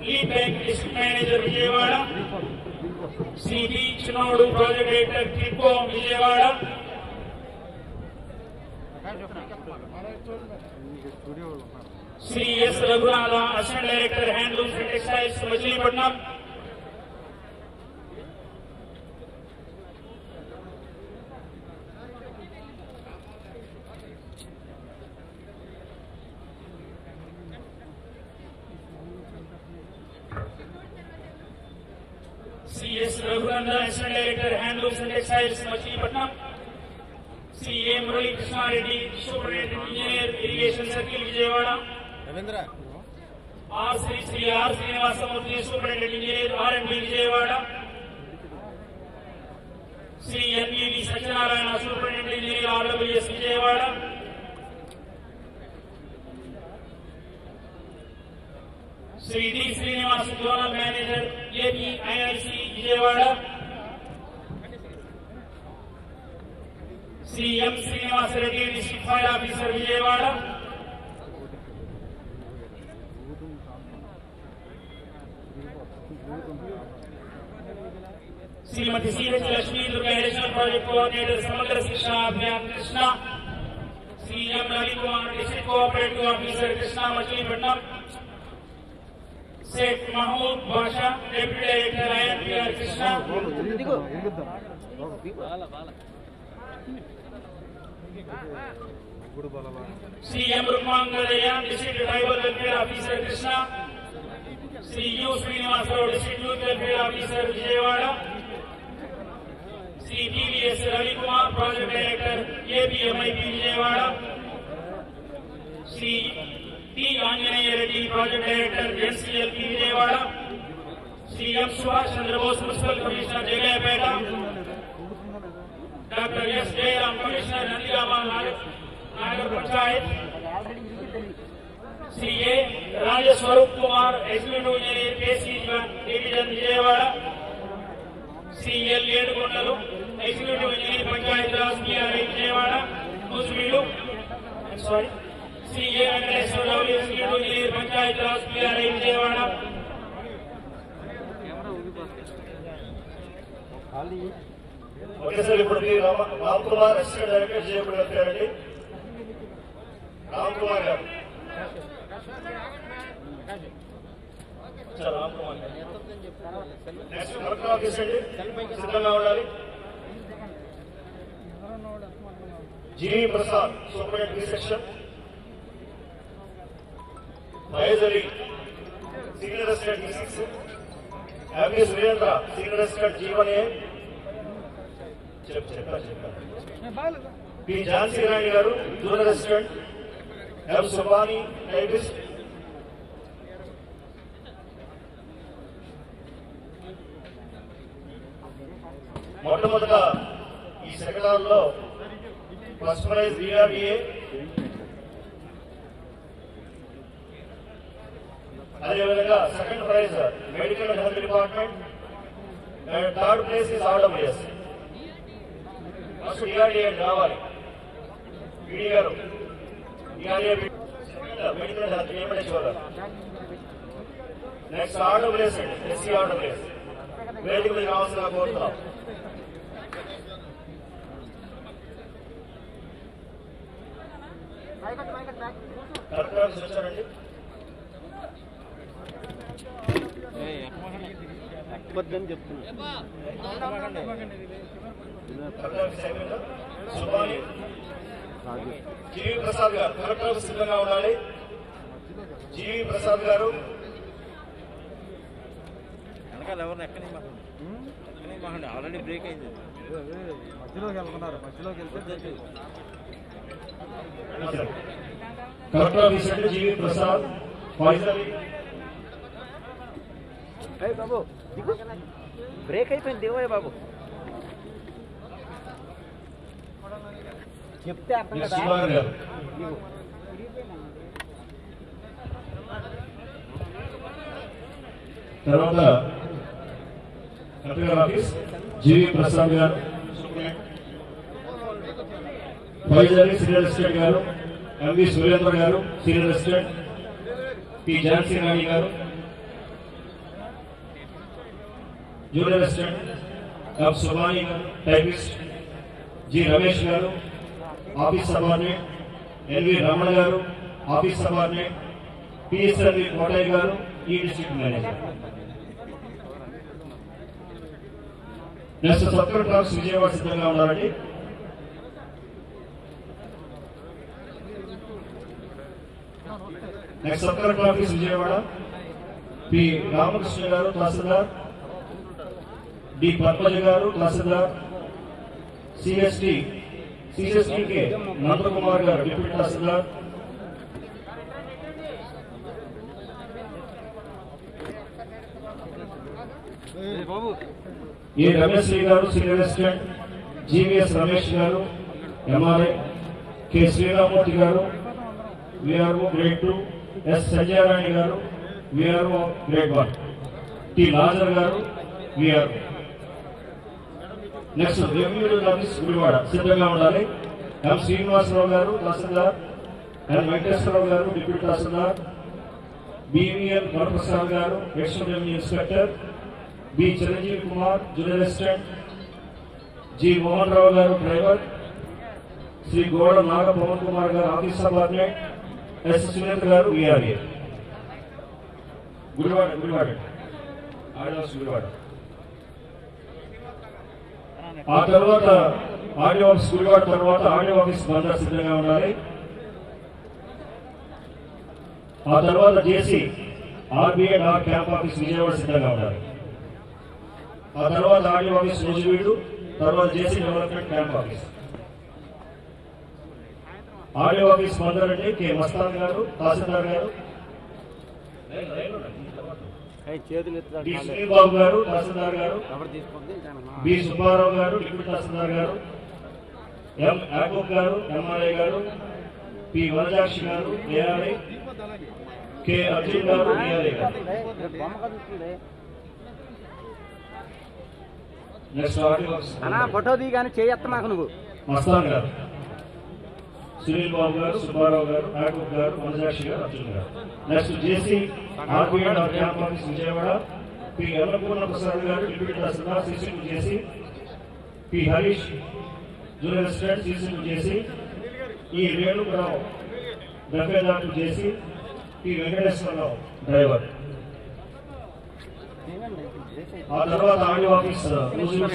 lead bank district manager Vijayawada, Shri B Chinnodu project director TIDCO Vijayawada, Shri S Raghunatha assistant director handlooms and textiles Machilipatnam, C.S. Raghunandan, Assistant Director, Handlooms and Textiles, Machilipatnam. C. A. Murali Krishna Reddy, Superintendent Engineer, Irrigation Circle, Vijayawada. R. Sri R. Srinivasamurthy, Superintendent Engineer, R&B, Vijayawada. Sri N.V.V. Satyanarayana, Superintendent Engineer, RWS, Vijayawada. Sri D. Srinivas, Zonal Manager, AP, IRC, Vijayawada. Sri M. Srinivas Reddy, District Fire Officer, Vijayawada. Srimati C.H. Lakshmi Durga, Additional Project Coordinator, Samagra Shiksha Abhiyan, Krishna. Sri M. Ravi Kumar, District Cooperative Officer, Krishna, Machilipatnam. Sheikh Mahmood Basha, Deputy Director, INPR, Krishna. Sri M. Rukmangadaya, District Tribal Welfare Officer, Krishna. Sri U. Srinivas Rao, District Youth Welfare Officer, Vijayawada. Sri T.V.S. Ravi Kumar, Project Director, APMIP, Vijayawada. Sri T. Anjanaya Reddy, Project Director, NCLP, Vijayawada. Sri M. Subhash Chandra Bose, Municipal Commissioner, Jagayapeta. Dr. S. Jairam, Commissioner, Nandigama, Nagar Panchayat. Sri A. Rajeswarup Kumar, Executive Engineer, KC Division, Vijayawada. Sri L. Yedugondalu, Executive Engineer, Panchayat Raj, PRI, Vijayawada. Musvilu, sorry. Sri A. Venkateswara, Executive Engineer, Panchayat Raj, PRI, Vijayawada. Okay, sir, ఇప్పుడు Ram Kumar assistant director జేబుల్ welfare అండి. రామ్ కుమార్ గారు. Ram Kumar next collector office అండి, సిద్ధంగా ఉండాలి. G V Prasad, superintendent B section. Faiz Ali, senior assistant బి6. M V Surendra, senior assistant G1A. P Jhansi Rani గారు, junior assistant. M Subani, typist. మొట్టమొదట ఈ సెకండాల్లో ఫస్ట్ ప్రైజ్ BRDA, అదేవిధంగా second prize medical and health department, and third place is RWS. First BRDA రావాలి. PD గారు, BRDA medical and health ఏమనేశ్వర. Next RWS అండి, SC RWS. వేదిక మీద రావాల్సిందిగా కోరుతున్నాం. కలెక్టర్ ఆఫీస్ వచ్చారండి. సుబాని, జీవి ప్రసాద్ గారు, కలెక్టర్ ఆఫీస్ సిద్ధంగా ఉండాలి. జీవి ప్రసాద్ గారు. ఆల్రెడీ బ్రేక్ అయింది, మధ్యలోకి వెళ్తున్నారు, మధ్యలోకి వెళ్తే కలెక్టర్ ఆఫీస్ అంటే జీవి ప్రసాద్. బాబు బ్రేక్ అయిపోయింది, దిగోయ్ బాబు, చెప్తే అర్థం కదా. తర్వాత కలెక్టర్ ఆఫీస్ జీవి ప్రసాద్ గారు, వైజాగ్ సీనియర్ అసిస్టెంట్ గారు. ఎంవి సురేంద్ర గారు, senior assistant. P Jhansi Rani గారు, జూనియర్ అసిస్టెంట్. ఎం సుబాని గారు, టైపిస్ట్. జి రమేష్ గారు, ఆఫీస్ సబార్డినేట్. ఎన్వి రమణ గారు, ఆఫీస్ సబార్డినేట్. పిఎస్ఎల్వి కోటయ్య గారు, ఈ district manager. Next sub collector office Vijayawada సిద్ధంగా ఉన్నారండి. Next sub collector office Vijayawada. P Ramakrishna గారు, తహసీల్దార్. డి పద్మజ గారు తహసీల్దార్, సిఎస్టీ కే నందకుమార్ గారు డిప్యూటీ తహసీల్దార్, ఏ రమేష్ గారు సీనియర్ అసిస్టెంట్, జీవీఎస్ రమేష్ గారు ఎంఆర్ఐ, కె శ్రీరామూర్తి గారు విఆర్ఓ గ్రేడ్ 2, ఎస్ సంజయరాణి గారు విఆర్ఓ గ్రేడ్ 1, టి లాజర్ గారు VRO. Next revenue office Gudivada సిద్ధంగా ఉండాలి. ఎం శ్రీనివాసరావు గారు తహసీల్దార్, ఎన్ వెంకటేశ్వరరావు గారు డిప్యూటీ తహసీల్దార్, బివిఎల్ వరప్రసాద్ గారు additional revenue inspector, B Chiranjeevi Kumar junior assistant, G Mohan Rao గారు డ్రైవర్, శ్రీ గోడ నాగ పవన్ కుమార్ గారు ఆఫీస్ సబార్డినేట్, ఎస్ సురేంద్ర గారు విఆర్ఏ. గుడివాడ ఆ తర్వాత ఆడియో ఆఫీస్ గుడివాడ తర్వాత ఆడియో ఆఫీస్ బందర్ సిద్ధంగా ఉండాలి. ఆ తర్వాత JC RBI camp office Vijayawada సిద్ధంగా ఉండాలి. ఆ తర్వాత ఆడియో ఆఫీస్ రోజువీడు, తర్వాత JC development camp office. RDO office Bandar అంటే కె మస్తాన్ గారు తహసీల్దార్ గారు, డి శ్రీబాబు గారు తహసీల్దార్ గారు, బి సుబ్బారావు గారు డిప్యూటీ తహసీల్దార్ గారు, ఎం యాకూబ్ గారు ఎంఆర్ఐ గారు, పి వరజాక్షి గారు ఏఆర్ఐ, కె అర్జున్ గారు ఏఆర్ఐ గారు. నెక్స్ట్ ఫోటో దిగి కానీ చేయత్త మాకు నువ్వు మస్తాన్ గారు, సునీల్ బాబు గారు, సుబ్బారావు గారు, యాకూబ్ గారు, Vanajakshi garu, Arjun garu. Next JC RBI camp office Vijayawada, P Annapurna Prasad garu deputy tahsildar సిసికు JC, P Harish junior assistant సిసికు జేసీ, ఈ రేణుకరావు దఫేదారు జేసీ, పి వెంకటేశ్వరరావు డ్రైవర్. ఆ తర్వాత ఆడియో ఆఫీస్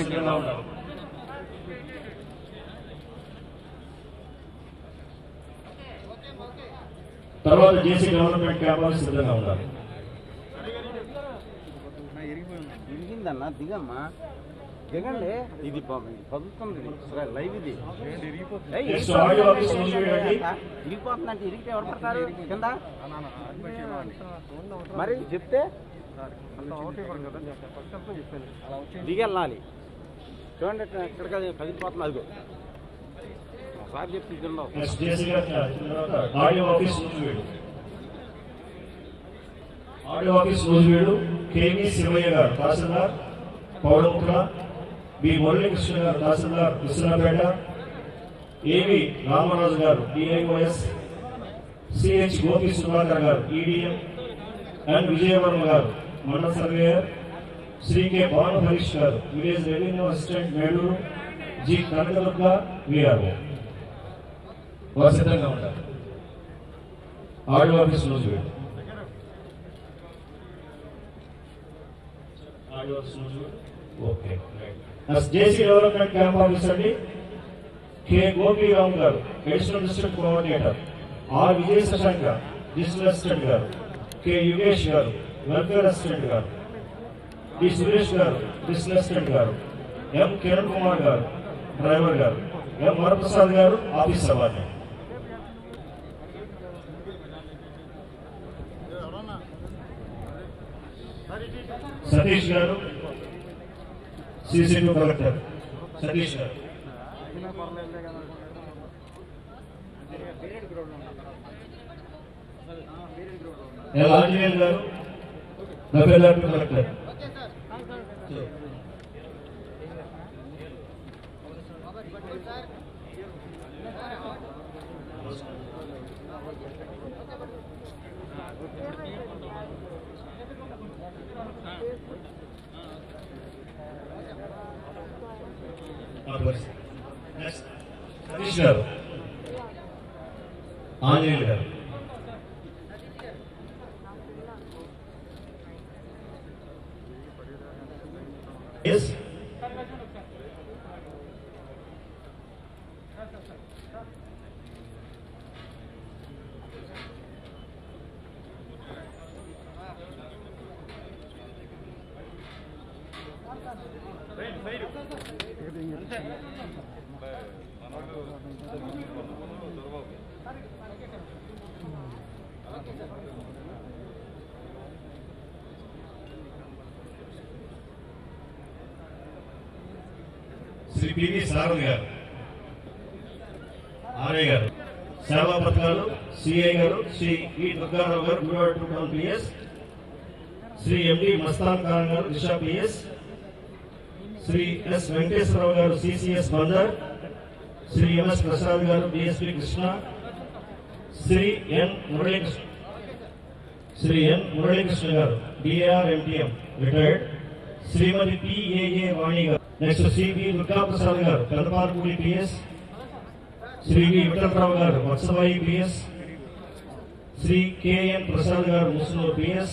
సిద్ధంగా ఉంటారు. తర్వాత జేసీ డెవలప్మెంట్ క్యాంప్ ఆఫీస్ సిద్ధంగా ఉండాలి. ఇరిగిందన్నా దిగమ్మా దిగండి. ఇది పదుతుంది లైవ్ ఇది ఇరిగిపోతుందంటే ఇరిగితే ఎవరు పడతారు కింద మరి చెప్తే దిగెళ్ళాలి. చూడండి ఎక్కడికి కదిలిపోతుంది అదిగో ఒకసారి చెప్తే ఆడియో ఆఫీస్ రోజువేడు కేవీ శివయ్య గారు తహసీల్దార్ పౌడముఖ, బి మురళీకృష్ణ గారు తహసీల్దార్ విశ్వనాపేట, ఏవి రామరాజు గారు డిఐఓఎస్, సిహెచ్ గోపి సుధాకర్ గారు ఈడిఎం, ఎన్ Vijayavarma garu mandal surveyor, Shri K Bhanu Harish garu village revenue assistant Meduru, G Kanakadurga VRO. వారు సిద్ధంగా ఉంటారు. ఆడియో ఆఫీస్ రోజువేడు okay. JC development camp office అండి K Gopiram garu additional district coordinator, R Vijaya Shashank digital assistant garu, K Yugesh garu welfare assistant garu, D Suresh garu digital assistant గారు, ఎం కిరణ్ కుమార్ గారు డ్రైవర్ గారు, ఎం వరప్రసాద్ గారు ఆఫీస్ సబార్డినేట్. సతీష్ గారు సిసి2 కలెక్టర్ సతీష్ గారు, ఎల్ ఆంజనేయులు గారు దఫేదార్ కలెక్టర్, సతీష్ గారు ఆంజనేయులు గారు, ఎస్ శ్రీ పివి సారథి గారు, ఆర్ఐ గారు, సేవా పథకాలు సిఐ గారు, శ్రీ వి దుర్గారావు గారు, గుడివాడ 2 PS, శ్రీ ఎండి మస్తాన్ ఖాన్ గారు, దిశా PS, శ్రీ ఎస్ వెంకటేశ్వరరావు గారు, సిసిఎస్ బందర్, శ్రీ ఎంఎస్ ప్రసాద్ గారు, డిఎస్పి కృష్ణ, శ్రీ ఎన్ మురళీకృష్ణ గారు, డిఆర్ ఎంటీఎం రిటైర్డ్, శ్రీమతి పిఏఏ వాణి గారు, నెక్స్ట్ శ్రీ వి దుర్గాప్రసాద్ గారు, పెదపాలపూడి PS, శ్రీ వి విఠలరావు గారు, వత్సవాయి PS, శ్రీ కెఎన్ ప్రసాద్ గారు, ముస్నూరు PS,